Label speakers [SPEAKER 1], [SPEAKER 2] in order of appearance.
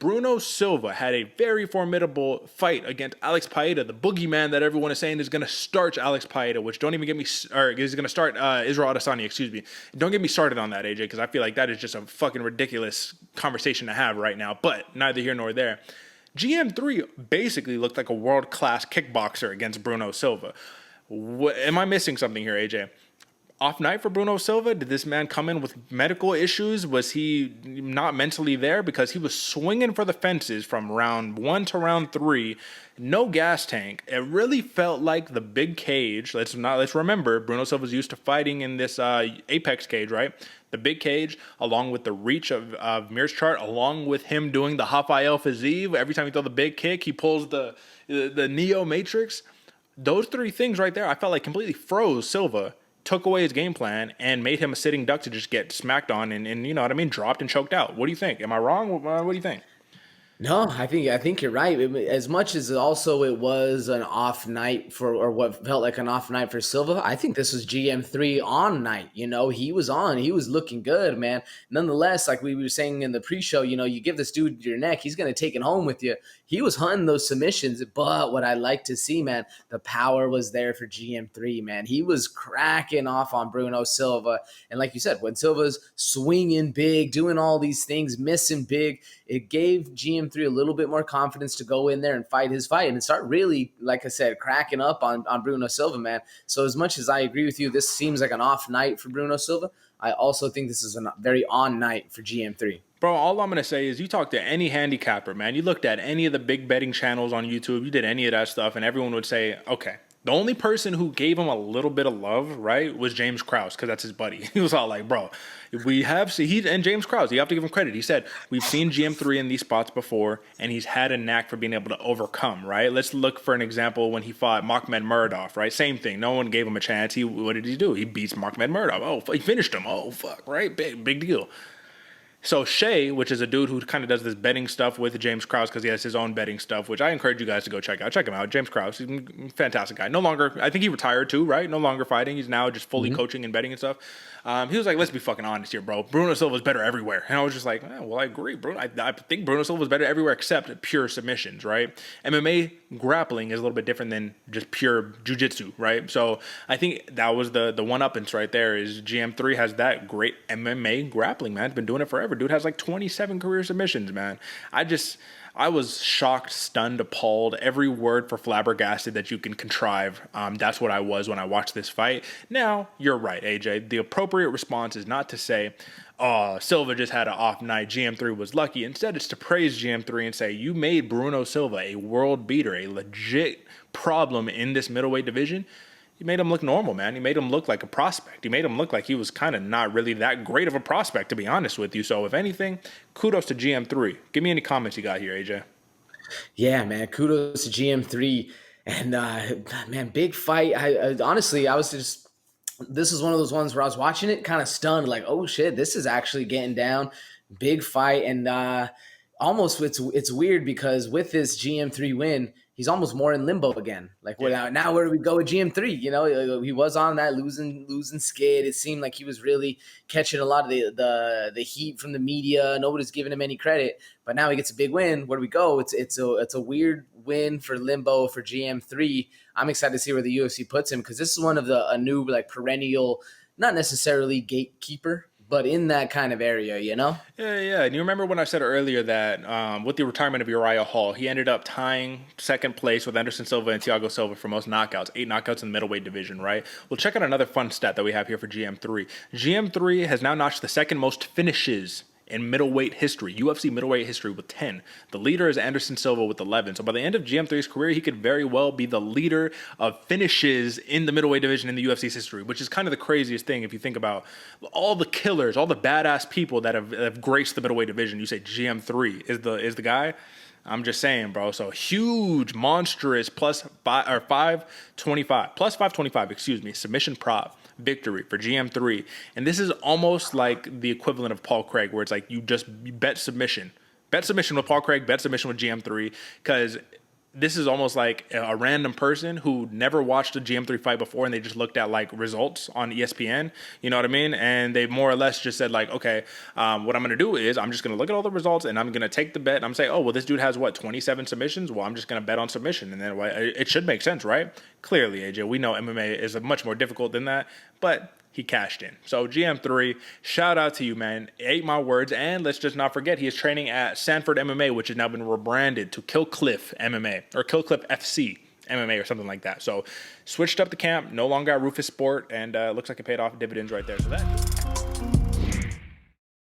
[SPEAKER 1] Bruno Silva had a very formidable fight against Alex Paeta, the boogeyman that everyone is saying is going to starch Alex Paeta, which don't even get me, or is going to start Israel Adesanya, excuse me. Don't get me started on that, AJ, because I feel like that is just a fucking ridiculous conversation to have right now, but neither here nor there. GM3 basically looked like a world-class kickboxer against Bruno Silva. Am I missing something here, AJ? Off night for Bruno Silva? Did this man come in with medical issues? Was he not mentally there? Because he was swinging for the fences from round 1 to round 3. No gas tank. It really felt like the big cage. Let's remember, Bruno Silva's used to fighting in this Apex cage, right? The big cage, along with the reach of Meerschaert, along with him doing the Rafael Fiziev. Every time he throws the big kick, he pulls the Neo Matrix. Those three things right there, I felt like completely froze Silva, took away his game plan, and made him a sitting duck to just get smacked on and you know what I mean, dropped and choked out. What do you think? Am I wrong? What do you think?
[SPEAKER 2] No, I think you're right. As much as also it was an off night or what felt like an off night for Silva, I think this was GM3 on night. You know, he was looking good, man. Nonetheless, like we were saying in the pre-show, you know, you give this dude your neck, he's going to take it home with you. He was hunting those submissions, but what I like to see, man, the power was there for GM3, man. He was cracking off on Bruno Silva. And like you said, when Silva's swinging big, doing all these things, missing big, it gave GM3 a little bit more confidence to go in there and fight his fight and start really, like I said, cracking up on Bruno Silva, man. So as much as I agree with you, this seems like an off night for Bruno Silva, I also think this is a very on night for GM3.
[SPEAKER 1] Bro, all I'm going to say is you talk to any handicapper, man. You looked at any of the big betting channels on YouTube, you did any of that stuff, and everyone would say, okay, the only person who gave him a little bit of love, right, was James Krause, because that's his buddy. He was all like, bro, and James Krause, you have to give him credit. He said, we've seen GM3 in these spots before, and he's had a knack for being able to overcome, right? Let's look for an example when he fought Makhmed Muradov, right? Same thing. No one gave him a chance. What did he do? He beats Makhmed Muradov. Oh, he finished him. Oh, fuck, right? Big deal. So Shea, which is a dude who kind of does this betting stuff with James Krause because he has his own betting stuff, which I encourage you guys to go check out. Check him out. James Krause, he's a fantastic guy. No longer, I think he retired too, right? No longer fighting. He's now just fully coaching and betting and stuff. He was like, let's be fucking honest here, bro. Bruno Silva's better everywhere. And I was just like, well, I agree, bro. I think Bruno Silva's better everywhere except pure submissions, right? MMA grappling is a little bit different than just pure jiu-jitsu, right? So I think that was the one-uppance right there is GM3 has that great MMA grappling, man. He's been doing it forever. Dude has like 27 career submissions, man. I was shocked, stunned, appalled, every word for flabbergasted that you can contrive. That's what I was when I watched this fight. Now, you're right, AJ. The appropriate response is not to say, oh, Silva just had an off night, GM3 was lucky. Instead, it's to praise GM3 and say, you made Bruno Silva a world beater, a legit problem in this middleweight division. You made him look normal, man. You made him look like a prospect. You made him look like he was kind of not really that great of a prospect, to be honest with you. So if anything, kudos to GM3. Give me any comments you got here, AJ.
[SPEAKER 2] Yeah, man. Kudos to GM3. And, man, big fight. Honestly, this is one of those ones where I was watching it kind of stunned, like, oh, shit, this is actually getting down. Big fight. And almost it's weird because with this GM3 win, he's almost more in limbo again. Like, now where do we go with GM3? You know, he was on that losing skid. It seemed like he was really catching a lot of the heat from the media. Nobody's giving him any credit. But now he gets a big win. Where do we go? It's a weird win for limbo for GM3. I'm excited to see where the UFC puts him because this is one of a new like perennial, not necessarily gatekeeper, but in that kind of area, you know?
[SPEAKER 1] Yeah. And you remember when I said earlier that with the retirement of Uriah Hall, he ended up tying second place with Anderson Silva and Thiago Silva for most knockouts, 8 knockouts in the middleweight division, right? Well, check out another fun stat that we have here for GM3. GM3 has now notched the second most finishes in middleweight history, UFC middleweight history with 10. The leader is Anderson Silva with 11. So by the end of GM3's career, he could very well be the leader of finishes in the middleweight division in the UFC's history, which is kind of the craziest thing if you think about all the killers, all the badass people that have graced the middleweight division. You say GM3 is the guy. I'm just saying, bro. So huge, monstrous plus 525, submission prop victory for GM3. And this is almost like the equivalent of Paul Craig, where it's like you bet submission with Paul Craig, bet submission with GM3, because this is almost like a random person who never watched a GM3 fight before, and they just looked at like results on ESPN. You know what I mean? And they more or less just said like, okay, what I'm going to do is I'm just going to look at all the results and I'm going to take the bet. And I'm saying, oh, well, this dude has what, 27 submissions? Well, I'm just going to bet on submission. And then it should make sense, right? Clearly, AJ, we know MMA is much more difficult than that, but he cashed in. So GM3, shout out to you, man. Ate my words. And let's just not forget, he is training at Sanford MMA, which has now been rebranded to Kill Cliff MMA or Kill Cliff FC MMA or something like that. So switched up the camp, no longer at Rufus Sport, and looks like it paid off dividends right there. So that